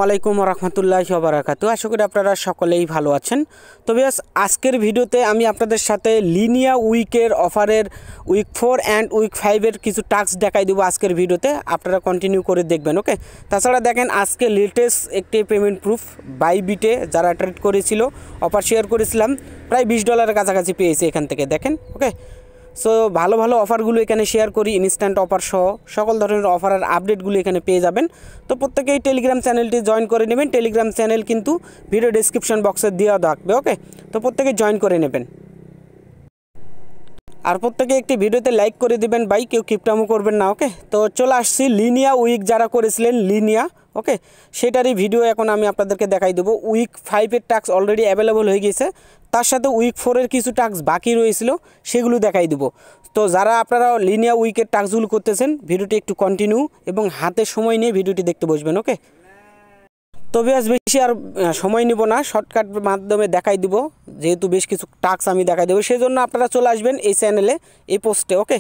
আলাইকুম রহমতুল্লাহি ওয়া বারাকাতুহু। আশা করি আপনারা সকলেই ভালো আছেন। তো বেশ, আজকের ভিডিওতে আমি আপনাদের সাথে লিনিয়া উইকের অফারের উইক 4 অ্যান্ড উইক 5 এর কিছু টাস্ক দেখাই দেবো আজকের ভিডিওতে। আপনারা কন্টিনিউ করে দেখবেন, ওকে। তাছাড়া দেখেন, আজকে লেটেস্ট একটি পেমেন্ট প্রুফ বাইবিটে যারা ট্রেড করেছিল, অফার শেয়ার করেছিলাম, প্রায় $20 কাছাকাছি পেয়েছে এখান থেকে, দেখেন, ওকে। সো ভালো ভালো অফারগুলো এখানে শেয়ার করি, ইনস্ট্যান্ট অফার সহ সকল ধরনের অফারের আপডেটগুলো এখানে পেয়ে যাবেন। তো প্রত্যেকেই টেলিগ্রাম চ্যানেলটি জয়েন করে নেবেন। টেলিগ্রাম চ্যানেল কিন্তু ভিডিও ডিসক্রিপশন বক্সে দেওয়া থাকবে, ওকে। তো প্রত্যেকে জয়েন করে নেবেন, আর প্রত্যেকে একটি ভিডিওতে লাইক করে দিবেন ভাই, কেউ কিপটামো করবেন না, ওকে। তো চলে আসছি লিনিয়া উইক যারা করেছিলেন লিনিয়া, ওকে, সেটারই ভিডিও এখন আমি আপনাদেরকে দেখাই দেবো। উইক 5 এর টাস্ক অলরেডি অ্যাভেলেবল হয়ে গেছে, তার সাথে উইক 4 এর কিছু টাস্ক বাকি রয়েছিল, সেগুলো দেখাই দেবো। তো যারা আপনারা লিনিয়া উইকের টাস্কগুলো করতেছেন, ভিডিওটি একটু কন্টিনিউ এবং হাতে সময় নিয়ে ভিডিওটি দেখতে বসবেন, ওকে। তবে আজ বেশি আর সময় নিব না, শর্টকাট মাধ্যমে দেখাই দিব, যেহেতু বেশ কিছু টাস্ক আমি দেখাই দেবো। সেই জন্য আপনারা চলে আসবেন এই চ্যানেলে, এই পোস্টে, ওকে।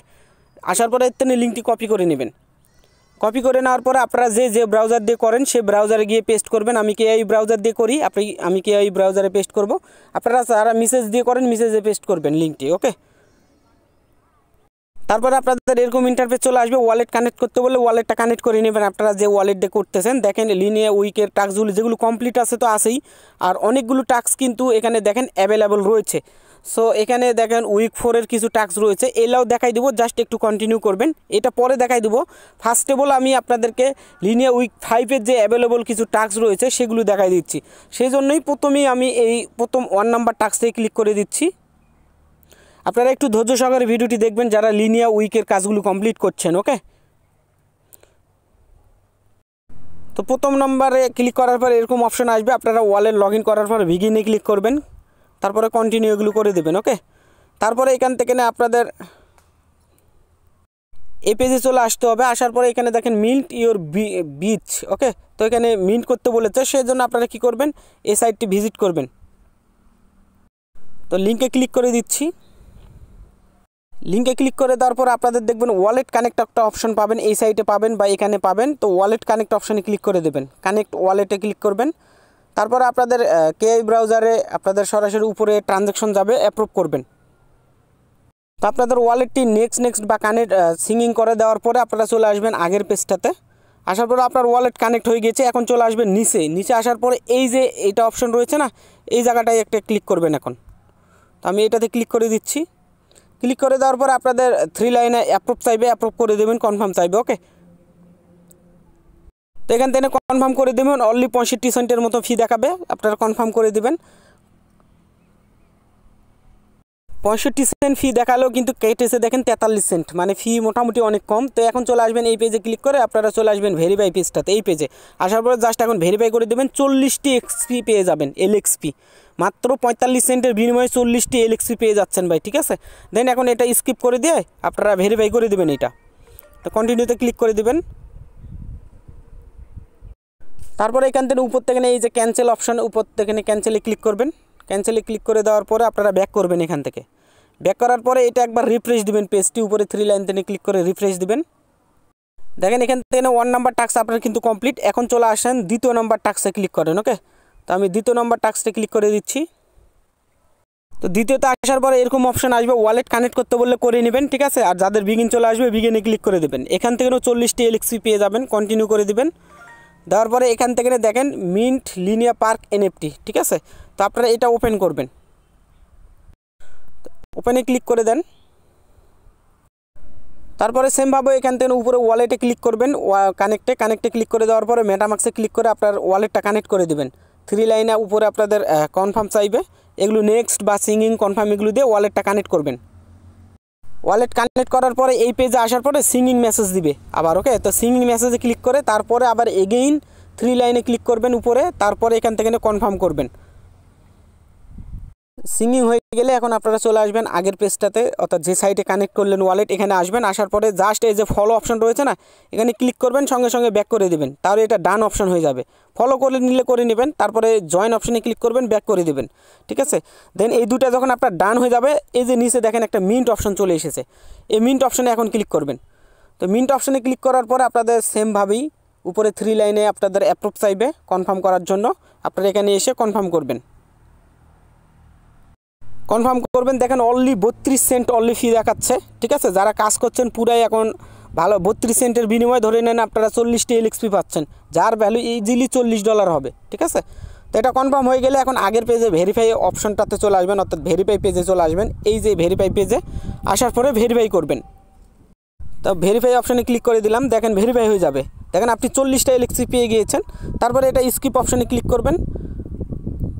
আসার পরে এর লিঙ্কটি কপি করে নেবেন। কপি করে নেওয়ার পরে আপনারা যে ব্রাউজার দিয়ে করেন সেই ব্রাউজারে গিয়ে পেস্ট করবেন। আমি কেআই ব্রাউজার দিয়ে করি, আমি কেআই ব্রাউজারে পেস্ট করব। আপনারা যারা মেসেজ দিয়ে করেন মেসেজে পেস্ট করবেন লিঙ্কটি, ওকে। তারপরে আপনাদের এরকম ইন্টারফেস চলে আসবে। ওয়ালেট কানেক্ট করতে বলে ওয়ালেটটা কানেক্ট করে নেবেন আপনারা যে ওয়ালেট দিয়ে করতেছেন। দেখেন লিনিয়া উইকের টাস্কগুলো যেগুলো কমপ্লিট আছে তো আছেই, আর অনেকগুলো টাস্ক কিন্তু এখানে দেখেন অ্যাভেলেবল রয়েছে। সো এখানে দেখেন উইক 4 এর কিছু টাস্ক রয়েছে, এলাও দেখাই দেবো, জাস্ট একটু কন্টিনিউ করবেন, এটা পরে দেখাই দেবো। ফার্স্ট অফ অল আমি আপনাদেরকে লিনিয়া উইক 5 এর যে অ্যাভেলেবল কিছু টাস্ক রয়েছে সেগুলো দেখাই দিচ্ছি। সেই জন্যই প্রথমেই আমি এই প্রথম 1 নাম্বার টাস্কে ক্লিক করে দিচ্ছি। আপনারা একটু ধৈর্য সহকারে ভিডিওটি দেখবেন যারা লিনিয়া উইকের কাজগুলো কমপ্লিট করছেন, ওকে। তো প্রথম নম্বরে ক্লিক করার পর এরকম অপশন আসবে, আপনারা ওয়ালেট লগ ইন করার পর বিগিনে ক্লিক করবেন, তারপরে কন্টিনিউ এগুলো করে দেবেন, ওকে। তারপরে এখান থেকে না আপনাদের এই পেজে চলে আসতে হবে। আসার পরে এখানে দেখেন মিন্ট ইওর বিচ, ওকে। তো এখানে মিন্ট করতে বলেছে, সেই জন্য আপনারা কী করবেন, এই সাইটটি ভিজিট করবেন। তো লিঙ্কে ক্লিক করে দিচ্ছি। লিঙ্কে ক্লিক করে দেওয়ার পর আপনাদের দেখবেন ওয়ালেট কানেক্ট একটা অপশন পাবেন, এই সাইটে পাবেন বা এখানে পাবেন। তো ওয়ালেট কানেক্ট অপশানে ক্লিক করে দেবেন, কানেক্ট ওয়ালেটে ক্লিক করবেন। তারপর আপনাদের কেআই ব্রাউজারে আপনাদের সরাসরি উপরে ট্রানজ্যাকশন যাবে, অ্যাপ্রুভ করবেন। তো আপনাদের ওয়ালেটটি নেক্সট বা কানেক্ট সিঙ্গিং করে দেওয়ার পরে আপনারা চলে আসবেন আগের পেজটাতে। আসার পরে আপনার ওয়ালেট কানেক্ট হয়ে গেছে, এখন চলে আসবেন নিচে আসার পরে এই যে এইটা অপশন রয়েছে না, এই জায়গাটায় একটা ক্লিক করবেন এখন। তো আমি এটাতে ক্লিক করে দিচ্ছি। ক্লিক করে দেওয়ার পর আপনাদের 3 লাইনে অ্যাপ্রুভ চাইবে, অ্যাপ্রুভ করে দেবেন, কনফার্ম চাইবে, ওকে। তো এখান থেকে কনফার্ম করে দেবেন। অনলি 65 সেন্টের মতো ফি দেখাবে, আপনারা কনফার্ম করে দেবেন। 65 সেন্ট ফি দেখালেও কিন্তু কেটেছে দেখেন 43 সেন্ট, মানে ফি মোটামুটি অনেক কম। তো এখন চলে আসবেন এই পেজে ক্লিক করে, আপনারা চলে আসবেন ভেরিফাই পেজটাতে। এই পেজে আসার পরে জাস্ট এখন ভেরিফাই করে দেবেন, 40টি এক্সপি পেয়ে যাবেন, এলএক্সপি। মাত্র 45 সেন্টের বিনিময়ে 40টি এলএক্সপি পেয়ে যাচ্ছেন ভাই, ঠিক আছে। দেন এখন এটা স্কিপ করে দিয়ে আপনারা ভেরিফাই করে দেবেন এটা। তো কন্টিনিউতে ক্লিক করে দেবেন। তারপরে এখান থেকে উপর থেকে এই যে ক্যান্সেল অপশন, উপর থেকে ক্যান্সেলে ক্লিক করবেন। ক্যান্সেলে ক্লিক করে দেওয়ার পরে আপনারা ব্যাক করবেন। এখান থেকে ব্যাক করার পরে এটা একবার রিফ্রেশ দিবেন, পেজটি উপরে 3 লাইন থেকে ক্লিক করে রিফ্রেশ দিবেন। দেখেন এখান থেকে 1 নাম্বার টাস্ক আপনার কিন্তু কমপ্লিট। এখন চলে আসেন 2য় নাম্বার টাস্কে ক্লিক করেন, ওকে। তো আমি 2য় নাম্বার টাস্কে ক্লিক করে দিচ্ছি। তো দ্বিতীয়তে আসার পরে এরকম অপশন আসবে, ওয়ালেট কানেক্ট করতে বললে করে নেবেন, ঠিক আছে। আর যাদের বিগিন চলে আসবে বিগিনে ক্লিক করে দেবেন। এখান থেকেও 40টি এলএক্সপি পেয়ে যাবেন, কন্টিনিউ করে দিবেন। দেওয়ার পরে এখান থেকে দেখেন মিন্ট লিনিয়া পার্ক এনএফটি, ঠিক আছে। তো আপনারা এটা ওপেন করবেন, ওপেনে ক্লিক করে দেন। তারপরে সেমভাবে এখান থেকে উপরে ওয়ালেটে ক্লিক করবেন, কানেক্টে ক্লিক করে দেওয়ার পরে মেটামাক্সে ক্লিক করে আপনার ওয়ালেটটা কানেক্ট করে দেবেন। 3 লাইনে উপরে আপনাদের কনফার্ম চাইবে, এগুলো নেক্সট বা সিঙ্গিং কনফার্ম এগুলো দিয়ে ওয়ালেটটা কানেক্ট করবেন। ওয়ালেট কানেক্ট করার পরে এই পেজে আসার পরে সিঙ্গিং মেসেজ দিবে আবার, ওকে। তো সিঙ্গিং মেসেজে ক্লিক করে তারপরে আবার এগেইন 3 লাইনে ক্লিক করবেন উপরে, তারপরে এখান থেকে কনফার্ম করবেন। সিঙ্গিং হয়ে গেলে এখন আপনারা চলে আসবেন আগের পেজটাতে, অর্থাৎ যে সাইটে কানেক্ট করলেন ওয়ালেট, এখানে আসবেন। আসার পরে জাস্ট এই যে ফলো অপশন রয়েছে না, এখানে ক্লিক করবেন, সঙ্গে সঙ্গে ব্যাক করে দেবেন, তাহলে এটা ডান অপশন হয়ে যাবে। ফলো করে নিলে করে নেবেন, তারপরে জয়েন অপশনে ক্লিক করবেন, ব্যাক করে দেবেন, ঠিক আছে। দেন এই দুটা যখন আপনার ডান হয়ে যাবে, এই যে নিচে দেখেন একটা মিন্ট অপশন চলে এসেছে, এই মিন্ট অপশনে এখন ক্লিক করবেন। তো মিন্ট অপশনে ক্লিক করার পর আপনাদের সেমভাবেই উপরে 3 লাইনে আপনাদের অ্যাপ্রুভ চাইবে কনফার্ম করার জন্য। আপনারা এখানে এসে কনফার্ম করবেন। দেখেন অনলি 32 সেন্ট অনলি ফি দেখাচ্ছে, ঠিক আছে। যারা কাজ করছেন পুরাই এখন ভালো, 32 সেন্টের বিনিময়ে ধরে নেন আপনারা 40টি LXP পাচ্ছেন, যার ভ্যালু ইজিলি $40 হবে, ঠিক আছে। তো এটা কনফার্ম হয়ে গেলে এখন আগের পেজে ভেরিফাই অপশনটাতে চলে আসবেন, অর্থাৎ ভেরিফাই পেজে চলে আসবেন। এই যে ভেরিফাই পেজে আসার পরে ভেরিফাই করবেন। তো ভেরিফাই অপশানে ক্লিক করে দিলাম, দেখেন ভেরিফাই হয়ে যাবে। দেখেন আপনি 40টা LXP পেয়ে গিয়েছেন। তারপরে এটা স্কিপ অপশানে ক্লিক করবেন,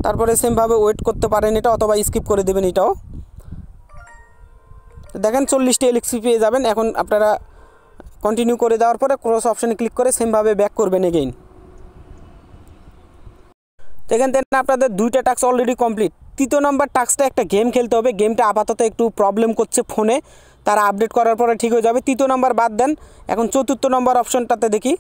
তারপরে সেমভাবে ওয়েট করতে পারেন এটা, অথবা স্কিপ করে দেবেন এটাও। দেখেন 40টা LXP পেয়ে যাবেন। এখন আপনারা কন্টিনিউ করে দেওয়ার পরে ক্রস অপশানে ক্লিক করে সেমভাবে ব্যাক করবেন এগেইন। দেখেন আপনাদের 2টা টাস্ক অলরেডি কমপ্লিট। 3 নম্বর টাস্কটা একটা গেম খেলতে হবে, গেমটা আপাতত একটু প্রবলেম করছে ফোনে, তারা আপডেট করার পরে ঠিক হয়ে যাবে। 3 নম্বর বাদ দেন, এখন 4 নম্বর অপশনটাতে দেখি।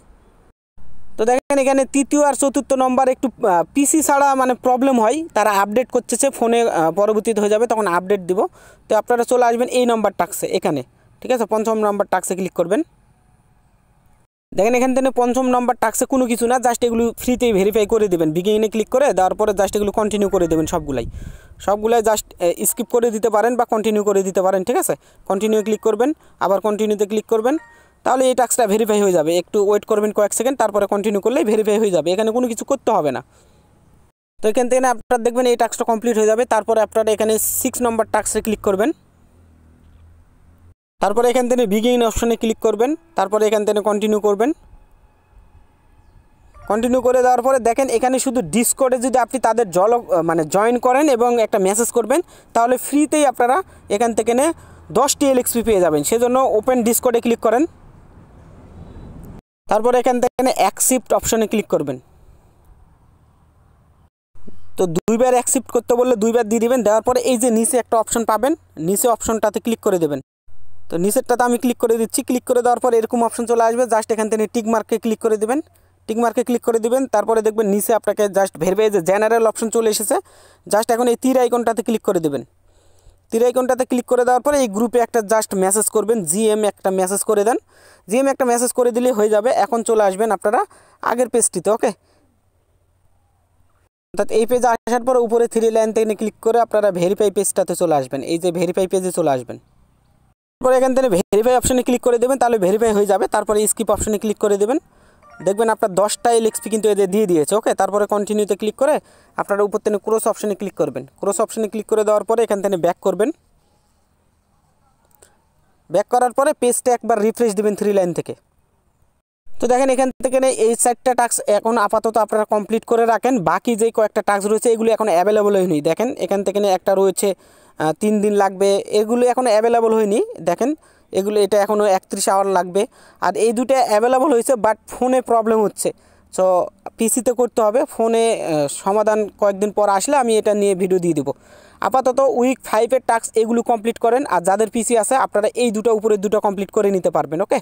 তো দেখেন এখানে 3 আর 4 নম্বর একটু পিসি ছাড়া মানে প্রবলেম হয়, তারা আপডেট করতেছে ফোনে, পরবর্তীতে হয়ে যাবে তখন আপডেট দিব। তো আপনারা চলে আসবেন এই নম্বর টাস্কে এখানে, ঠিক আছে। 5ম নম্বর টাস্কে ক্লিক করবেন। দেখেন এখান থেকে 5ম নম্বর টাস্কে কোনো কিছু না, জাস্ট এগুলো ফ্রিতেই ভেরিফাই করে দেবেন। বিগিনে ক্লিক করে দেওয়ার পরে জাস্ট এগুলো কন্টিনিউ করে দেবেন। সবগুলাই জাস্ট স্কিপ করে দিতে পারেন বা কন্টিনিউ করে দিতে পারেন, ঠিক আছে। কন্টিনিউ ক্লিক করবেন, আবার কন্টিনিউতে ক্লিক করবেন, তাহলে এই টাস্কটা ভেরিফাই হয়ে যাবে। একটু ওয়েট করবেন কয়েক সেকেন্ড, তারপরে কন্টিনিউ করলেই ভেরিফাই হয়ে যাবে। এখানে কোনো কিছু করতে হবে না। তো এখান থেকে আপনারা দেখবেন এই টাস্কটা কমপ্লিট হয়ে যাবে। তারপরে আপনারা এখানে 6 নম্বর টাস্কে ক্লিক করবেন, তারপরে এখান থেকে বিগিন অপশনে ক্লিক করবেন, তারপরে এখান থেকে কন্টিনিউ করবেন। কন্টিনিউ করে দেওয়ার পরে দেখেন এখানে শুধু ডিসকর্ডে যদি আপনি তাদের জয়েন করেন এবং একটা মেসেজ করবেন, তাহলে ফ্রিতেই আপনারা এখান থেকে 10টি LXP পেয়ে যাবেন। সেজন্য ওপেন ডিসকর্ডে ক্লিক করেন, তারপরে এখান থেকে অ্যাকসেপ্ট অপশনে ক্লিক করবেন। তো 2বার অ্যাকসেপ্ট করতে বললে 2বার দিয়ে দেবেন। দেওয়ার পরে এই যে নিচে একটা অপশন পাবেন, নিচে অপশনটাতে ক্লিক করে দেবেন। তো নিচেরটাতে আমি ক্লিক করে দিচ্ছি। ক্লিক করে দেওয়ার পরে এরকম অপশন চলে আসবে, জাস্ট এখান থেকে টিক মার্কে ক্লিক করে দেবেন। তারপরে দেখবেন নিচে আপনাকে জাস্ট ভেরিফাই যে জেনারেল অপশন চলে এসেছে, জাস্ট এখন এই তীর আইকনটাতে ক্লিক করে দেবেন। তীর আইকনটাতে ক্লিক করে দেওয়ার পরে এই গ্রুপে একটা জাস্ট মেসেজ করবেন, GM একটা মেসেজ করে দেন। GM একটা মেসেজ করে দিলেই হয়ে যাবে। এখন চলে আসবেন আপনারা আগের পেজটিতে, ওকে। অর্থাৎ এই পেজে আসার পরে উপরে 3 লাইন থেকে ক্লিক করে আপনারা ভেরিফাই পেজটাতে চলে আসবেন। এই যে ভেরিফাই পেজে চলে আসবেন, তারপরে এখান থেকে ভেরিফাই অপশনে ক্লিক করে দেবেন, তাহলে ভেরিফাই হয়ে যাবে। তারপরে স্কিপ অপশনে ক্লিক করে দেবেন, দেখবেন আপনার 10টা LXP কিন্তু এদের দিয়ে দিয়েছে, ওকে। তারপরে কন্টিনিউতে ক্লিক করে আপনারা উপর থেকে ক্রস অপশনে ক্লিক করবেন। ক্রস অপশনে ক্লিক করে দেওয়ার পরে এখান থেকে ব্যাক করবেন। ব্যাক করার পরে পেজটা একবার রিফ্রেশ দিবেন 3 লাইন থেকে। তো দেখেন এখান থেকে এই 4টা টাস্ক এখন আপাতত আপনারা কমপ্লিট করে রাখেন। বাকি যে কয়েকটা টাস্ক রয়েছে এগুলো এখন অ্যাভেলেবল হয়নি। দেখেন এখান থেকে একটা রয়েছে 3 দিন লাগবে, এগুলো এখনও অ্যাভেলেবল হয়নি। দেখেন এগুলো এটা এখনও 31 আওয়ার লাগবে। আর এই দুটো অ্যাভেলেবল হয়েছে, বাট ফোনে প্রবলেম হচ্ছে। সো পিসিতে করতে হবে, ফোনে সমাধান কয়েকদিন পর আসলে আমি এটা নিয়ে ভিডিও দিয়ে দেবো। আপাতত উইক 5-এর টাস্ক এগুলো কমপ্লিট করেন, আর যাদের পিসি আছে আপনারা এই দুটো উপরের দুটো কমপ্লিট করে নিতে পারবেন, ওকে।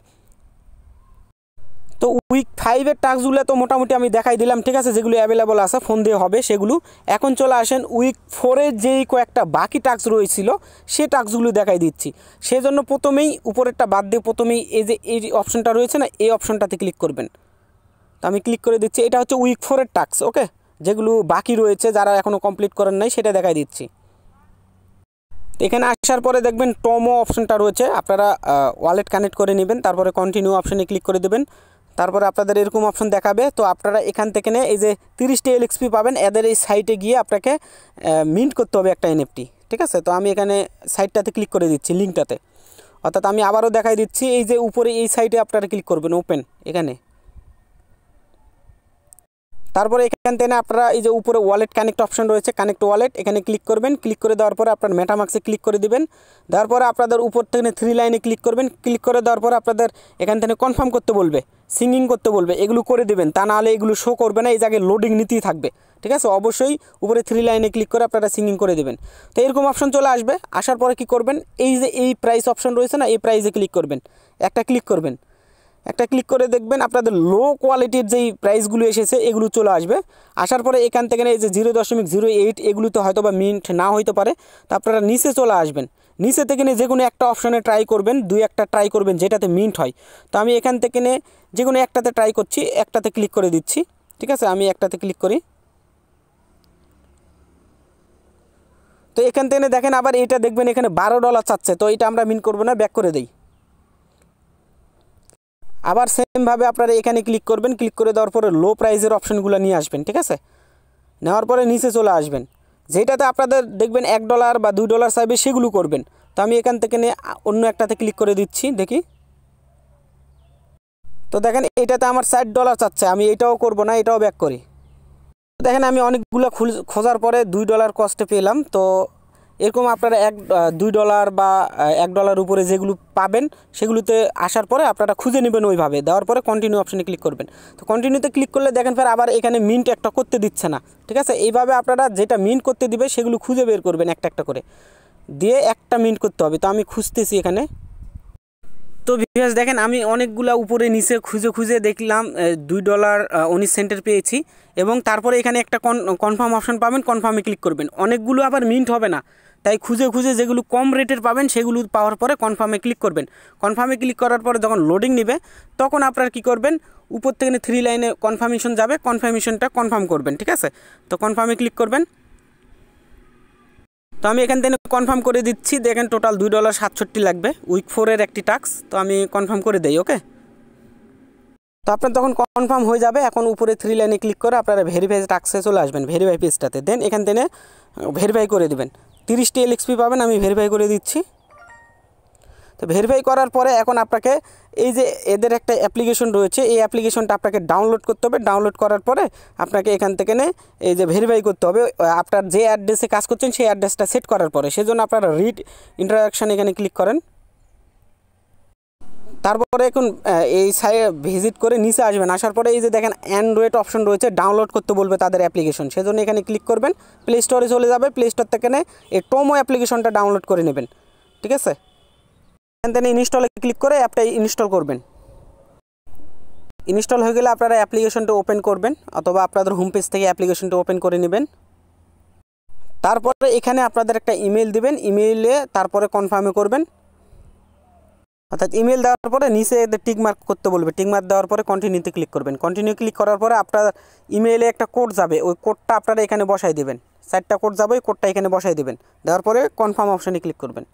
তো উইক 5-এর টাস্কগুলো তো মোটামুটি আমি দেখাই দিলাম, ঠিক আছে। যেগুলো অ্যাভেলেবল আছে ফোন দিয়ে হবে সেগুলো। এখন চলে আসেন উইক 4-এর যেই কয়েকটা বাকি টাস্ক রয়েছিল সে টাস্কগুলো দেখাই দিচ্ছি। সেজন্য প্রথমেই উপরেরটা বাদ দিয়ে প্রথমেই এই যে এই অপশনটা রয়েছে না, এই অপশনটাতে ক্লিক করবেন। তো আমি ক্লিক করে দিচ্ছি। এটা হচ্ছে উইক 4-এর টাস্ক, ওকে। যেগুলো বাকি রয়েছে যারা এখনও কমপ্লিট করেন নাই সেটা দেখাই দিচ্ছি। এখানে আসার পরে দেখবেন টমো অপশনটা রয়েছে, আপনারা ওয়ালেট কানেক্ট করে নেবেন। তারপরে কন্টিনিউ অপশনে ক্লিক করে দেবেন। তারপরে আপনাদের এরকম অপশন দেখাবে। তো আপনারা এখান থেকে এই যে 30টি LXP পাবেন, এদের এই সাইটে গিয়ে আপনাকে মিন্ট করতে হবে একটা NFT, ঠিক আছে। তো আমি এখানে সাইটটাতে ক্লিক করে দিচ্ছি, লিঙ্কটাতে। অর্থাৎ আমি আবারও দেখাই দিচ্ছি, এই যে উপরে এই সাইটে আপনারা ক্লিক করবেন, ওপেন এখানে। তারপরে এখান থেকে আপনারা এই যে উপরে ওয়ালেট কানেক্ট অপশন রয়েছে, কানেক্ট ওয়ালেট, এখানে ক্লিক করবেন। ক্লিক করে দেওয়ার পরে আপনার মেটামাক্সে ক্লিক করে দিবেন। দেওয়ার পরে আপনাদের উপর থেকে 3 লাইনে ক্লিক করবেন। ক্লিক করে দেওয়ার পরে আপনাদের এখান থেকে কনফার্ম করতে বলবে, সিঙ্গিং করতে বলবে, এগুলো করে দেবেন। তা নাহলে এগুলো শো করবে না, এই জায়গায় লোডিং নিতেই থাকবে, ঠিক আছে। অবশ্যই উপরে 3 লাইনে ক্লিক করে আপনারা সিঙ্গিং করে দেবেন। তো এরকম অপশন চলে আসবে। আসার পরে কি করবেন, এই যে এই প্রাইস অপশন রয়েছে না, এই প্রাইসে ক্লিক করবেন, একটা ক্লিক করবেন। একটা ক্লিক করে দেখবেন আপনাদের লো কোয়ালিটির যেই প্রাইসগুলো এসেছে এগুলো চলে আসবে। আসার পরে এখান থেকে এই যে 0.08 এগুলো তো হয়তো বা মিন্ট না হইতে পারে। তো আপনারা নিচে চলে আসবেন, নিচে থেকে নিয়ে যে কোনো একটা অপশনে ট্রাই করবেন, দুই একটা ট্রাই করবেন যেটাতে মিন্ট হয়। তো আমি এখান থেকে নিয়ে যে কোনো একটাতে ট্রাই করছি, একটাতে ক্লিক করে দিচ্ছি। ঠিক আছে, আমি একটাতে ক্লিক করি। তো এখান থেকে দেখেন আবার এটা দেখবেন এখানে $12 চাচ্ছে, তো এটা আমরা মিন্ট করবো না, ব্যাক করে দিই। আবার সেমভাবে আপনারা এখানে ক্লিক করবেন, ক্লিক করে দেওয়ার পরে লো প্রাইজের অপশনগুলো নিয়ে আসবেন। ঠিক আছে, নেওয়ার পরে নিচে চলে আসবেন, যেটাতে আপনাদের দেখবেন $1 বা $2 চাইবে সেগুলো করবেন। তো আমি এখান থেকে নিয়ে অন্য একটাতে ক্লিক করে দিচ্ছি, দেখি। তো দেখেন এটাতে আমার $60 চাচ্ছে, আমি এটাও করব না, এটাও ব্যাক করি। দেখেন আমি অনেকগুলো খোঁজার পরে $2 কস্টে পেলাম। তো এরকম আপনারা $2 বা $1 উপরে যেগুলো পাবেন সেগুলোতে আসার পরে আপনারা খুঁজে নেবেন ওইভাবে, দেওয়ার পরে কন্টিনিউ অপশানে ক্লিক করবেন। তো কন্টিনিউতে ক্লিক করলে দেখেন ফের আবার এখানে মিন্ট একটা করতে দিচ্ছে না। ঠিক আছে, এইভাবে আপনারা যেটা মিন্ট করতে দিবে সেগুলো খুঁজে বের করবেন একটা একটা করে, দিয়ে একটা মিন্ট করতে হবে। তো আমি খুঁজতেছি এখানে। তো ভিউয়ার্স দেখেন আমি অনেকগুলা উপরে নিচে খুঁজে খুঁজে দেখলাম $2.19 পেয়েছি, এবং তারপরে এখানে একটা কনফার্ম অপশন পাবেন, কনফার্মে ক্লিক করবেন। অনেকগুলো আবার মিন্ট হবে না, তাই খুঁজে খুঁজে যেগুলো কম রেটের পাবেন সেগুলো পাওয়ার পরে কনফার্মে ক্লিক করবেন। কনফার্মে ক্লিক করার পরে যখন লোডিং নেবে তখন আপনারা কী করবেন, উপর থেকে 3 লাইনে কনফার্মেশন যাবে, কনফার্মেশনটা কনফার্ম করবেন। ঠিক আছে, তো কনফার্মে ক্লিক করবেন। তো আমি এখান থেকে কনফার্ম করে দিচ্ছি। দেখেন টোটাল $2.67 লাগবে, উইক 4-এর একটি টাস্ক। তো আমি কনফার্ম করে দেই, ওকে। তো আপনার তখন কনফার্ম হয়ে যাবে। এখন উপরে 3 লাইনে ক্লিক করে আপনারা ভেরিফাই টাস্কে চলে আসবেন, ভেরিফাই পেজটাতে। দেন এখান থেকে ভেরিফাই করে দেবেন, 30টি LXP পাবেন। আমি ভেরিফাই করে দিচ্ছি। তো ভেরিফাই করার পরে এখন আপনাকে এই যে এদের একটা অ্যাপ্লিকেশন রয়েছে, এই অ্যাপ্লিকেশনটা আপনাকে ডাউনলোড করতে হবে। ডাউনলোড করার পরে আপনাকে এখান থেকে এই যে ভেরিফাই করতে হবে আপনার যে অ্যাড্রেসে কাজ করছেন সেই অ্যাড্রেসটা সেট করার পরে। সেজন্য আপনারা রিড ইন্টারাকশান এখানে ক্লিক করেন। তারপরে এখন এই সাইটে ভিজিট করে নিচে আসবেন, আসার পরে এই যে দেখেন অ্যান্ড্রয়েড অপশন রয়েছে, ডাউনলোড করতে বলবে তাদের অ্যাপ্লিকেশন। সেজন্য এখানে ক্লিক করবেন, প্লে স্টোরে চলে যাবে, প্লে স্টোর থেকে এই টোমো অ্যাপ্লিকেশনটা ডাউনলোড করে নেবেন। ঠিক আছে, এখান থেকে ইনস্টলে ক্লিক করে অ্যাপটা ইনস্টল করবেন। ইনস্টল হয়ে গেলে আপনারা অ্যাপ্লিকেশনটা ওপেন করবেন, অথবা আপনাদের হোম পেজ থেকে অ্যাপ্লিকেশনটা ওপেন করে নেবেন। তারপরে এখানে আপনাদের একটা ইমেল দিবেন, ইমেইলে তারপরে কনফার্মে করবেন। অর্থাৎ ইমেল দেওয়ার পরে নিচে টিক মার্ক করতে বলবে, টিক মার্ক দেওয়ার পরে কন্টিনিউতে ক্লিক করবেন। কন্টিনিউ ক্লিক করার পরে আপনার ইমেইলে একটা কোড যাবে, ওই কোডটা আপনারা এখানে বসাই দেবেন। 4টা কোড যাবে, ওই কোডটা এখানে বসাই দেবেন। দেওয়ার পরে কনফার্ম অপশানে ক্লিক করবেন।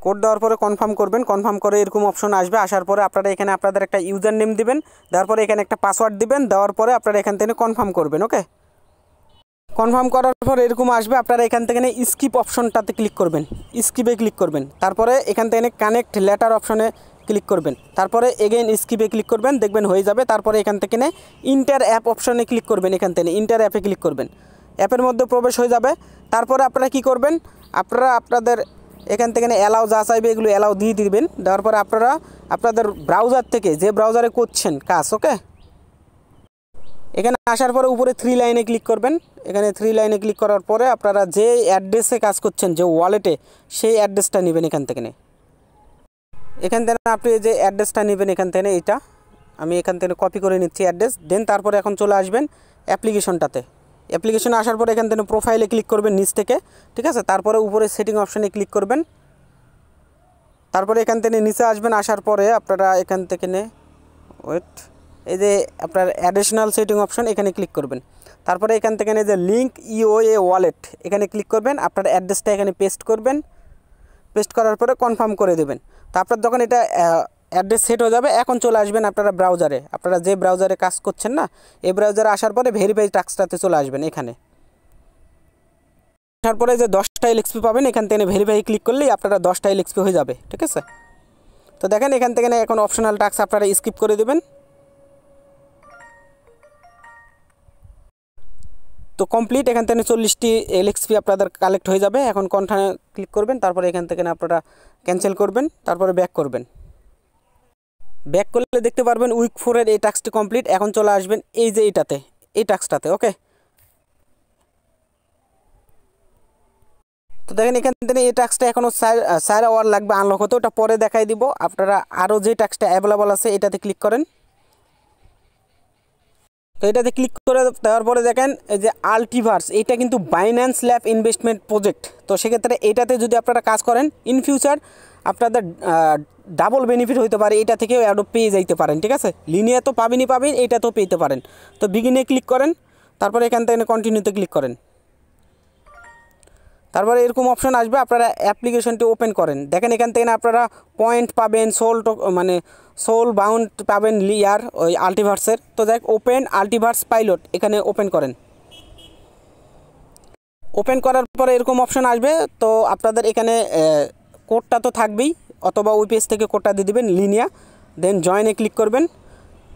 কোড দেওয়ার পরে কনফার্ম করবেন। কনফার্ম করে এরকম অপশন আসবে, আসার পরে আপনারা এখানে আপনাদের একটা ইউজার নেম দিবেন, দেওয়ার পরে এখানে একটা পাসওয়ার্ড দিবেন। দেওয়ার পরে আপনারা এখান থেকে কনফার্ম করবেন, ওকে। কনফার্ম করার পর এরকম আসবে, আপনারা এখান থেকে স্কিপ অপশনটাতে ক্লিক করবেন, স্কিপে ক্লিক করবেন। তারপরে এখান থেকে কানেক্ট লেটার অপশনে ক্লিক করবেন। তারপরে এগেইন স্কিপে ক্লিক করবেন, দেখবেন হয়ে যাবে। তারপরে এখান থেকে ইন্টার অ্যাপ অপশনে ক্লিক করবেন, এখান থেকে ইন্টার অ্যাপে ক্লিক করবেন, অ্যাপের মধ্যে প্রবেশ হয়ে যাবে। তারপরে আপনারা কি করবেন, আপনারা আপনাদের এখান থেকে অ্যালাউ যা চাইবে এগুলো অ্যালাউ দিয়ে দিবেন। দেওয়ার পরে আপনারা আপনাদের ব্রাউজার থেকে যে ব্রাউজারে করছেন কাজ, ওকে, এখানে আসার পরে উপরে 3 লাইনে ক্লিক করবেন। এখানে 3 লাইনে ক্লিক করার পরে আপনারা যে অ্যাড্রেসে কাজ করছেন, যে ওয়ালেটে, সেই অ্যাড্রেসটা নেবেন এখান থেকে। এখান থেকে আপনি যে অ্যাড্রেসটা নেবেন এখান থেকে, এইটা আমি এখান থেকে কপি করে নিচ্ছি অ্যাড্রেস। দেন তারপরে এখন চলে আসবেন অ্যাপ্লিকেশনটাতে। অ্যাপ্লিকেশনে আসার পরে এখান থেকে প্রোফাইলে ক্লিক করবেন নিচ থেকে। ঠিক আছে, তারপরে উপরে সেটিং অপশানে ক্লিক করবেন। তারপরে এখান থেকে নিচে আসবেন, আসার পরে আপনারা এখান থেকে এই যে আপনার অ্যাডিশনাল সেটিং অপশন, এখানে ক্লিক করবেন। তারপরে এখান থেকে যে লিঙ্ক ইওএ ওয়ালেট, এখানে ক্লিক করবেন। আপনার অ্যাড্রেসটা এখানে পেস্ট করবেন, পেস্ট করার পরে কনফার্ম করে দেবেন। তো আপনার যখন এটা অ্যাড্রেস সেট হয়ে যাবে, এখন চলে আসবেন আপনারা ব্রাউজারে, আপনারা যে ব্রাউজারে কাজ করছেন না, এই ব্রাউজারে আসার পরে ভেরিফাই টাস্কটাতে চলে আসবেন। এখানে আসার পরে যে 10টা LXP পাবেন, এখান থেকে ভেরিফাই ক্লিক করলেই আপনারা 10টা LXP হয়ে যাবে। ঠিক আছে, তো দেখেন এখান থেকে এখন অপশনাল টাস্ক আপনারা স্কিপ করে দেবেন। তো কমপ্লিট, এখান থেকে 40টি LXP আপনাদের কালেক্ট হয়ে যাবে। এখন কনফার্মে ক্লিক করবেন, তারপরে এখান থেকে আপনারা ক্যান্সেল করবেন, তারপরে ব্যাক করবেন। ব্যাক করলে দেখতে পারবেন উইক 4-এর এই টাস্কটি কমপ্লিট। এখন চলে আসবেন এই যে এইটাতে, এই টাস্কটাতে, ওকে। তো দেখেন এখান থেকে এই টাস্কটা এখনও 4 আওয়ার লাগবে আনলক হতে, ওটা পরে দেখাই দিব। আপনারা আরও যে টাস্কটা অ্যাভেলেবল আছে এটাতে ক্লিক করেন। তো তো এটাতে ক্লিক করে দেওয়ার পরে দেখেন এই যে আল্টিভার্স, এটা কিন্তু বাইন্যান্স ল্যাব ইনভেস্টমেন্ট প্রজেক্ট। তো সেক্ষেত্রে এটাতে যদি আপনারা কাজ করেন ইন ফিউচার আপনাদের ডাবল বেনিফিট হইতে পারে, এটা থেকেও অ্যাডোব পেয়ে যাইতে পারেন। ঠিক আছে, লিনিয়া তো পাবেন, এটা তো পেতে পারেন। তো বিগিনে ক্লিক করেন, তারপরে এখান থেকে কন্টিনিউতে ক্লিক করেন। তারপরে এরকম অপশন আসবে, আপনারা অ্যাপ্লিকেশনটি ওপেন করেন। দেখেন এখান থেকে আপনারা পয়েন্ট পাবেন, মানে সোল বাউন্ড পাবেন লিয়ার ওই আল্টিভার্সের। তো দেখ ওপেন আল্টিভার্স পাইলট, এখানে ওপেন করেন। ওপেন করার পরে এরকম অপশন আসবে। তো আপনাদের এখানে কোডটা তো থাকবেই, অথবা ওই পেজ থেকে কোডটা দিয়ে দেবেন লিনিয়া, দেন জয়েনে ক্লিক করবেন।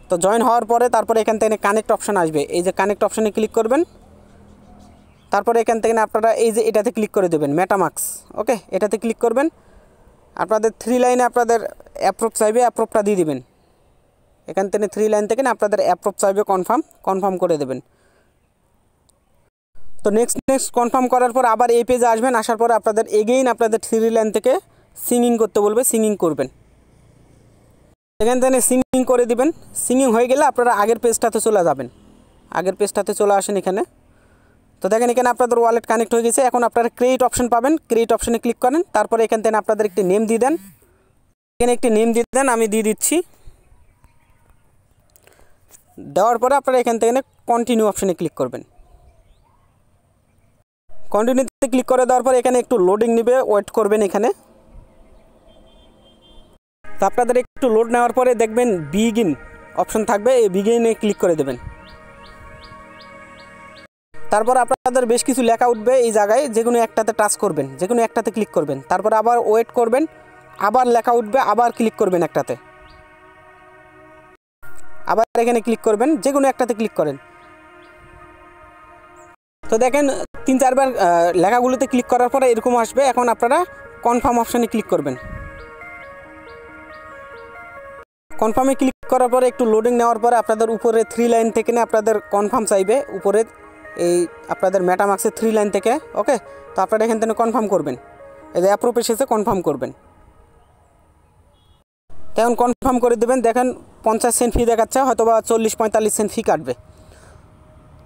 তো জয়েন হওয়ার পরে তারপরে এখান থেকে কানেক্ট অপশন আসবে, এই যে কানেক্ট অপশানে ক্লিক করবেন। তারপরে এখান থেকে আপনারা এই যে এটাতে ক্লিক করে দেবেন মেটামাক্স। ওকে, এটাতে ক্লিক করবেন। আপনাদের 3 লাইনে আপনাদের অ্যাপ্রুভ চাইবে, অ্যাপ্রুভটা দিয়ে দিবেন। এখান থেকে 3 লাইন থেকে আপনাদের অ্যাপ্রুভ চাইবে, কনফার্ম করে দেবেন। তো নেক্সট কনফার্ম করার পর আবার এই পেজে আসবেন। আসার পর আপনাদের এগেইন আপনাদের 3 লাইন থেকে সিঙ্গিং করতে বলবে, সিঙ্গিং করবেন। এখান থেকে সিঙ্গিং করে দিবেন। সিঙ্গিং হয়ে গেলে আপনারা আগের পেজটাতে চলে যাবেন। আগের পেজটাতে চলে আসেন এখানে। তো দেখেন এখানে আপনাদের ওয়ালেট কানেক্ট হয়ে গেছে। এখন আপনারা ক্রিয়েট অপশন পাবেন, ক্রিয়েট অপশনে ক্লিক করেন। তারপরে এখান থেকে আপনাদের একটি নেম দিয়ে দেন। এখানে একটি নেম দিয়ে দেন, আমি দিয়ে দিচ্ছি। দেওয়ার পরে আপনারা এখান থেকে কন্টিনিউ অপশনে ক্লিক করবেন। কন্টিনিউতে ক্লিক করে দেওয়ার পরে এখানে একটু লোডিং নেবে, ওয়েট করবেন এখানে। তো আপনাদের একটু লোড নেওয়ার পরে দেখবেন বিগিন অপশন থাকবে, এই বিগিনে ক্লিক করে দেবেন। তারপর আপনাদের বেশ কিছু লেখা উঠবে এই জায়গায়, যে কোনো একটাতে টাচ করবেন, যে কোনো একটাতে ক্লিক করবেন। তারপর আবার ওয়েট করবেন, আবার লেখা উঠবে, আবার ক্লিক করবেন একটাতে, আবার এখানে ক্লিক করবেন, যে কোনো একটাতে ক্লিক করেন। তো দেখেন 3-4 বার লেখাগুলোতে ক্লিক করার পরে এরকম আসবে। এখন আপনারা কনফার্ম অপশানে ক্লিক করবেন। কনফার্মে ক্লিক করার পরে একটু লোডিং নেওয়ার পরে আপনাদের উপরে 3 লাইন থেকে আপনাদের কনফার্ম চাইবে, উপরে এই আপনাদের মেটামাক্সের 3 লাইন থেকে। ওকে, তো আপনারা এখান থেকে কনফার্ম করবেন, এই যে অ্যাপ্রুভ এসেছে, কনফার্ম করবেন। তখন কনফার্ম করে দেবেন। দেখেন 50 সেন্ট ফি দেখাচ্ছে, হয়তো বা 40-45 সেন্ট ফি কাটবে।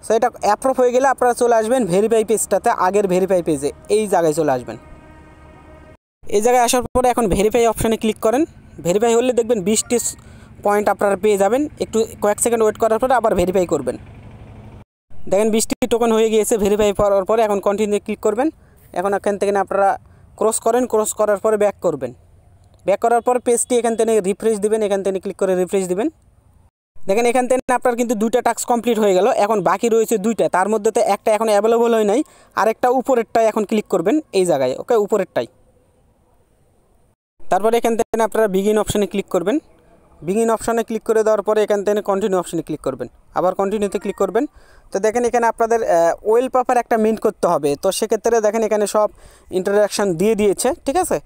সো এটা অ্যাপ্রুভ হয়ে গেলে আপনারা চলে আসবেন ভেরিফাই পেজটাতে, আগের ভেরিফাই পেজে এই জায়গায় চলে আসবেন। এই জায়গায় আসার পরে এখন ভেরিফাই অপশানে ক্লিক করেন। ভেরিফাই হলে দেখবেন 20টি পয়েন্ট আপনারা পেয়ে যাবেন। একটু কয়েক সেকেন্ড ওয়েট করার পরে আবার ভেরিফাই করবেন। দেখেন 20টি টোকেন হয়ে গিয়েছে ভেরিফাই করার পরে। এখন কন্টিনিউ ক্লিক করবেন। এখন এখান থেকে আপনারা ক্রস করেন, ক্রস করার পরে ব্যাক করবেন। ব্যাক করার পর পেজটি এখান থেকে রিফ্রেশ দিবেন, এখান থেকে ক্লিক করে রিফ্রেশ দিবেন। দেখেন এখান থেকে আপনার কিন্তু 2টা টাস্ক কমপ্লিট হয়ে গেল। এখন বাকি রয়েছে 2টা, তার মধ্যে তো একটা এখন অ্যাভেলেবল হয় নাই, আরেকটা উপরেরটাই এখন ক্লিক করবেন এই জায়গায়। ওকে, উপরেরটাই। তারপরে এখান থেকে আপনারা বিগিন অপশানে ক্লিক করবেন। বিগিন অপশানে ক্লিক করে দেওয়ার পরে এখান থেকে কন্টিনিউ অপশানে ক্লিক করবেন, আবার কন্টিনিউতে ক্লিক করবেন। তো দেখেন এখানে আপনাদের ওয়েল পেপার একটা মিন্ট করতে হবে। তো সেক্ষেত্রে দেখেন এখানে সব ইন্ট্রোডাকশান দিয়ে দিয়েছে, ঠিক আছে।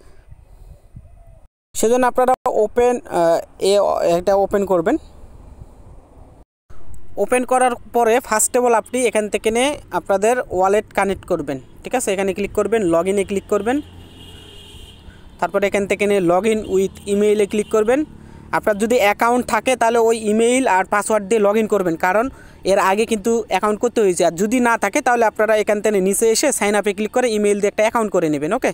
সেজন্য আপনারা এটা ওপেন করবেন। ওপেন করার পরে ফার্স্ট অফ অল আপনি এখান থেকে আপনাদের ওয়ালেট কানেক্ট করবেন, ঠিক আছে। এখানে ক্লিক করবেন, লগ ইনে ক্লিক করবেন। তারপরে এখান থেকে লগ ইন উইথ ইমেইলে ক্লিক করবেন। আপনার যদি অ্যাকাউন্ট থাকে তাহলে ওই ইমেইল আর পাসওয়ার্ড দিয়ে লগ ইন করবেন, কারণ এর আগে কিন্তু অ্যাকাউন্ট করতে হয়েছে। আর যদি না থাকে তাহলে আপনারা এখান থেকে নিচে এসে সাইন আপে ক্লিক করে ইমেইল দিয়ে একটা অ্যাকাউন্ট করে নেবেন। ওকে,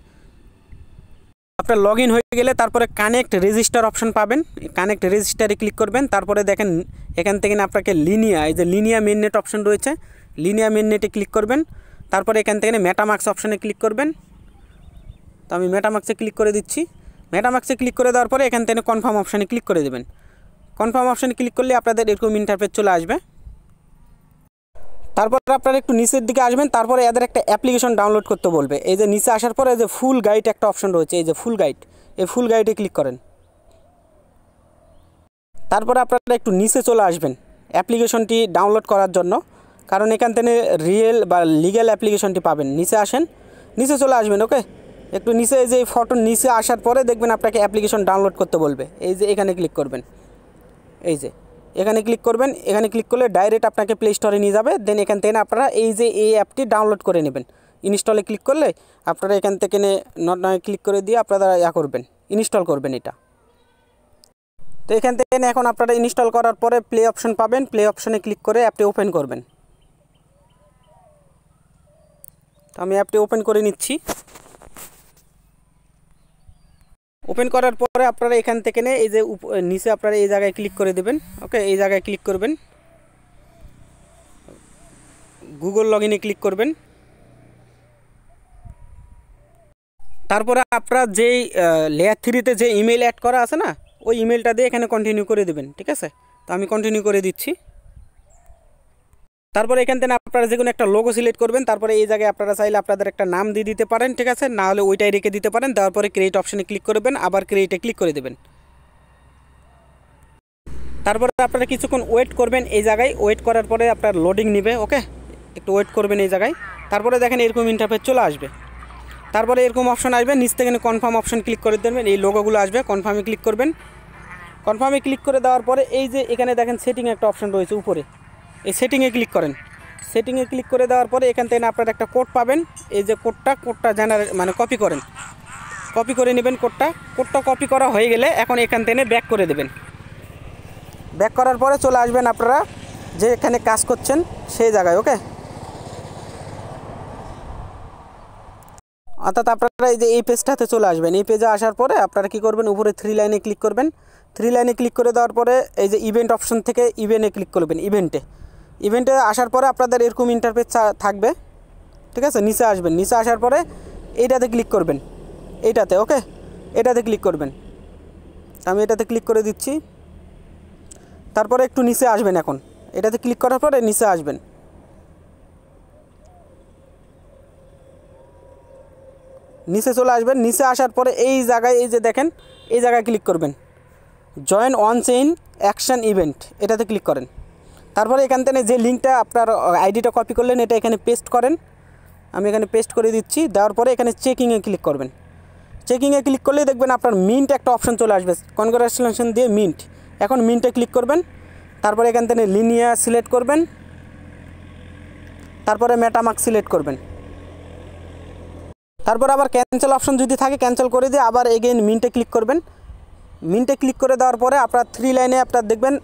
আপনার লগ ইন হয়ে গেলে তারপরে কানেক্ট রেজিস্টার অপশন পাবেন, কানেক্ট রেজিস্টারে ক্লিক করবেন। তারপরে দেখেন এখান থেকে আপনাকে লিনিয়া, এই যে লিনিয়া মেননেট অপশন রয়েছে, লিনিয়া মেননেটে ক্লিক করবেন। তারপরে এখান থেকে মেটামাক্স অপশানে ক্লিক করবেন। তো আমি মেটামাক্সে ক্লিক করে দিচ্ছি। মেটামাক্সে ক্লিক করে দেওয়ার পরে এখান থেকে কনফার্ম অপশানে ক্লিক করে দেবেন। কনফার্ম অপশানে ক্লিক করলে আপনাদের এরকম ইন্টারফেস চলে আসবে। তারপর আপনারা একটু নিচের দিকে আসবেন। তারপরে এদের একটা অ্যাপ্লিকেশন ডাউনলোড করতে বলবে। এই যে নিচে আসার পরে এই যে ফুল গাইড একটা অপশন রয়েছে, এই যে ফুল গাইড, এই ফুল গাইডে ক্লিক করেন। তারপরে আপনারা একটু নিচে চলে আসবেন অ্যাপ্লিকেশনটি ডাউনলোড করার জন্য, কারণ এখান থেকে রিয়েল বা লিগ্যাল অ্যাপ্লিকেশনটি পাবেন। নিচে আসেন, নিচে চলে আসবেন। ওকে, একটু নিচে এই যে ফটোর নিচে আসার পরে দেখবেন আপনাকে অ্যাপ্লিকেশন ডাউনলোড করতে বলবে। এই যে এখানে ক্লিক করবেন, এই যে এখানে ক্লিক করবেন। এখানে ক্লিক করলে ডাইরেক্ট আপনাকে প্লে স্টোরে নিয়ে যাবে। দেন এখান থেকে আপনারা এই যে এই অ্যাপটি ডাউনলোড করে নেবেন। ইনস্টলে ক্লিক করলে আপনারা এখান থেকে নয় ক্লিক করে দিয়ে আপনারা করবেন, ইনস্টল করবেন এটা। তো এখান থেকে এখন আপনারা ইনস্টল করার পরে প্লে অপশন পাবেন, প্লে অপশনে ক্লিক করে অ্যাপটি ওপেন করবেন। তো আমি অ্যাপটি ওপেন করে নিচ্ছি। ওপেন করার পরে আপনারা এখান থেকে এই যে নিচে আপনারা এই জায়গায় ক্লিক করে দেবেন। ওকে, এই জায়গায় ক্লিক করবেন, গুগল লগইনে ক্লিক করবেন। তারপরে আপনারা যেই লেয়ার 3-তে যে ইমেল অ্যাড করা আছে না, ওই ইমেলটা দিয়ে এখানে কন্টিনিউ করে দেবেন। ঠিক আছে, তো আমি কন্টিনিউ করে দিচ্ছি। তারপরে এখান থেকে আপনারা যে কোনো একটা লোগো সিলেক্ট করবেন। তারপরে এই জায়গায় আপনারা চাইলে আপনাদের একটা নাম দিয়ে দিতে পারেন। ঠিক আছে, না হলে ওইটাই রেখে দিতে পারেন। তারপরে ক্রিয়েট অপশনে ক্লিক করবেন, আবার ক্রিয়েটে ক্লিক করে দেবেন। তারপরে আপনারা কিছুক্ষণ ওয়েট করবেন। এই জায়গায় ওয়েট করার পরে আপনার লোডিং নেবে। ওকে, একটু ওয়েট করবেন এই জায়গায়। তারপরে দেখেন এরকম ইন্টারফেস চলে আসবে। তারপরে এরকম অপশন আসবে, নিচ থেকে কনফার্ম অপশন ক্লিক করে দেবেন। এই লোগোগুলো আসবে, কনফার্মে ক্লিক করবেন। কনফার্মে ক্লিক করে দেওয়ার পরে এই যে এখানে দেখেন সেটিং একটা অপশন রয়েছে উপরে, এই সেটিংয়ে ক্লিক করেন। সেটিংয়ে ক্লিক করে দেওয়ার পরে এখান থেকে আপনারা একটা কোড পাবেন। এই যে কোডটা জেনারেট মানে কপি করেন, কপি করে নেবেন। কোডটা কপি করা হয়ে গেলে এখন এখান থেকে ব্যাক করে দেবেন। ব্যাক করার পরে চলে আসবেন আপনারা যে এখানে কাজ করছেন সেই জায়গায়। ওকে, অর্থাৎ আপনারা এই যে এই পেজটাতে চলে আসবেন। এই পেজে আসার পরে আপনারা কী করবেন, উপরে 3 লাইনে ক্লিক করবেন। 3 লাইনে ক্লিক করে দেওয়ার পরে এই যে ইভেন্ট অপশন থেকে ইভেন্টে ক্লিক করবেন। ইভেন্টে আসার পরে আপনাদের এরকম ইন্টারফেস থাকবে। ঠিক আছে, নিচে আসবেন। নিচে আসার পরে এইটাতে ক্লিক করবেন, এইটাতে। ওকে, এটাতে ক্লিক করবেন। আমি এটাতে ক্লিক করে দিচ্ছি। তারপরে একটু নিচে আসবেন। এখন এটাতে ক্লিক করার পরে নিচে আসবেন। নিচে চলে আসবেন। নিচে আসার পরে এই জায়গায় এই যে দেখেন এই জায়গায় ক্লিক করবেন, join on chain action event, এটাতে ক্লিক করেন। তারপরে এখান থেকে যে লিঙ্কটা আপনার আইডিটা কপি করলেন এটা এখানে পেস্ট করেন। আমি এখানে পেস্ট করে দিচ্ছি। দেওয়ার পরে এখানে চেকিংয়ে ক্লিক করবেন। চেকিংয়ে ক্লিক করলেই দেখবেন আপনার মিন্ট একটা অপশন চলে আসবে, কনগ্রাচুলেশন দিয়ে মিন্ট। এখন মিন্টে ক্লিক করবেন। তারপরে এখান থেকে লিনিয়া সিলেক্ট করবেন। তারপরে মেটামাস্ক সিলেক্ট করবেন। তারপর আবার ক্যান্সেল অপশন যদি থাকে ক্যান্সেল করে দিয়ে আবার এগেইন মিন্টে ক্লিক করবেন। মিন্টে ক্লিক করে দেওয়ার পরে আপনার 3 লাইনে আপনার দেখবেন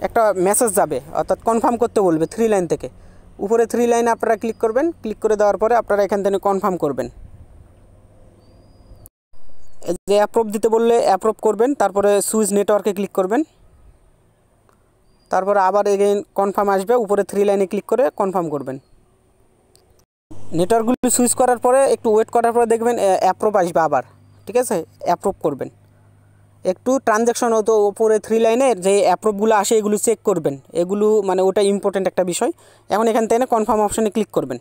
একটা মেসেজ যাবে, অর্থাৎ কনফার্ম করতে বলবে 3 লাইন থেকে। উপরে 3 লাইনে আপনারা ক্লিক করবেন। ক্লিক করে দেওয়ার পরে আপনারা এখান থেকে কনফার্ম করবেন। যে অ্যাপ্রুভ দিতে বললে অ্যাপ্রুভ করবেন। তারপরে সুইচ নেটওয়ার্কে ক্লিক করবেন। তারপরে আবার এগেইন কনফার্ম আসবে, উপরে 3 লাইনে ক্লিক করে কনফার্ম করবেন। নেটওয়ার্কগুলি সুইচ করার পরে একটু ওয়েট করার পরে দেখবেন অ্যাপ্রুভ আসবে আবার। ঠিক আছে, অ্যাপ্রুভ করবেন। একটু ট্রানজ্যাকশন হতো উপরে 3 লাইনের যে অ্যাপ্রুভগুলো আসে এগুলো চেক করবেন। এগুলো মানে ওটা ইম্পর্টেন্ট একটা বিষয়। এখন এখান থেকে কনফার্ম অপশানে ক্লিক করবেন।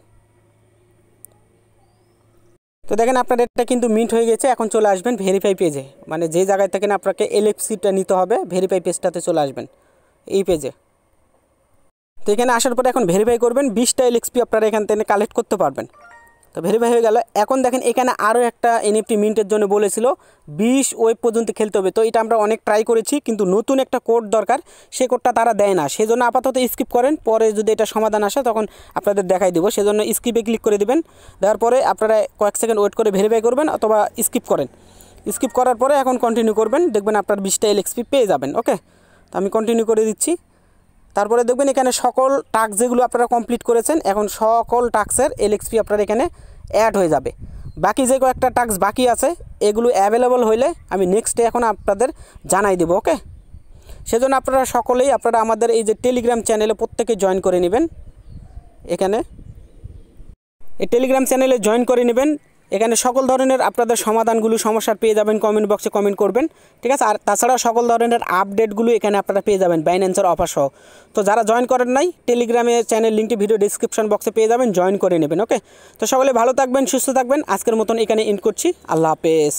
তো দেখেন আপনার এটা কিন্তু মিন্ট হয়ে গেছে। এখন চলে আসবেন ভেরিফাই পেজে, মানে যে জায়গায় থেকে আপনাকে এলএফসিটা নিতে হবে ভেরিফাই পেজটাতে চলে আসবেন এই পেজে। তো এখানে আসার পরে এখন ভেরিফাই করবেন। 20টা এলএক্সপি আপনারা এখান থেকে কালেক্ট করতে পারবেন। তো ভেরিফাই হয়ে গেল। এখন দেখেন এখানে আরও একটা এনএফটি মিন্টের জন্য বলেছিল 20 ওয়েব পর্যন্ত খেলতে হবে। তো এটা আমরা অনেক ট্রাই করেছি, কিন্তু নতুন একটা কোড দরকার, সেই কোডটা তারা দেয় না। সেজন্য আপাতত স্কিপ করেন, পরে যদি এটা সমাধান আসে তখন আপনাদের দেখাই দেবো। সেজন্য স্কিপে ক্লিক করে দেবেন। দেওয়ার পরে আপনারা কয়েক সেকেন্ড ওয়েট করে ভেরিফাই করবেন, অথবা স্কিপ করেন। স্কিপ করার পরে এখন কন্টিনিউ করবেন, দেখবেন আপনার 20টা এলএক্সপি পেয়ে যাবেন। ওকে, তো আমি কন্টিনিউ করে দিচ্ছি। তারপরে দেখবেন এখানে সকল টাস্ক যেগুলো আপনারা কমপ্লিট করেছেন, এখন সকল টাস্কের এলএক্সপি আপনার এখানে অ্যাড হয়ে যাবে। বাকি যে কয়েকটা টাস্ক বাকি আছে এগুলো অ্যাভেলেবল হইলে আমি নেক্সটে এখন আপনাদের জানাই দেবো। ওকে, সেজন্য আপনারা সকলেই আপনারা আমাদের এই যে টেলিগ্রাম চ্যানেলে প্রত্যেকে জয়েন করে নেবেন। এখানে এই টেলিগ্রাম চ্যানেলে জয়েন করে নেবেন। এখানে সকল ধরনের আপনাদের সমাধানগুলো সমস্যার পেয়ে যাবেন, কমেন্ট বক্সে কমেন্ট করবেন। ঠিক আছে, আর তাছাড়া সকল ধরনের আপডেটগুলো এখানে আপনারা পেয়ে যাবেন বাইন্যান্সের অফার সহ। তো যারা জয়েন করেন নাই, টেলিগ্রামে চ্যানেল লিঙ্কটি ভিডিও ডিসক্রিপশন বক্সে পেয়ে যাবেন, জয়েন করে নেবেন। ওকে, তো সকলে ভালো থাকবেন, সুস্থ থাকবেন। আজকের মতন এখানে এন্ড করছি। আল্লাহ হাফেজ।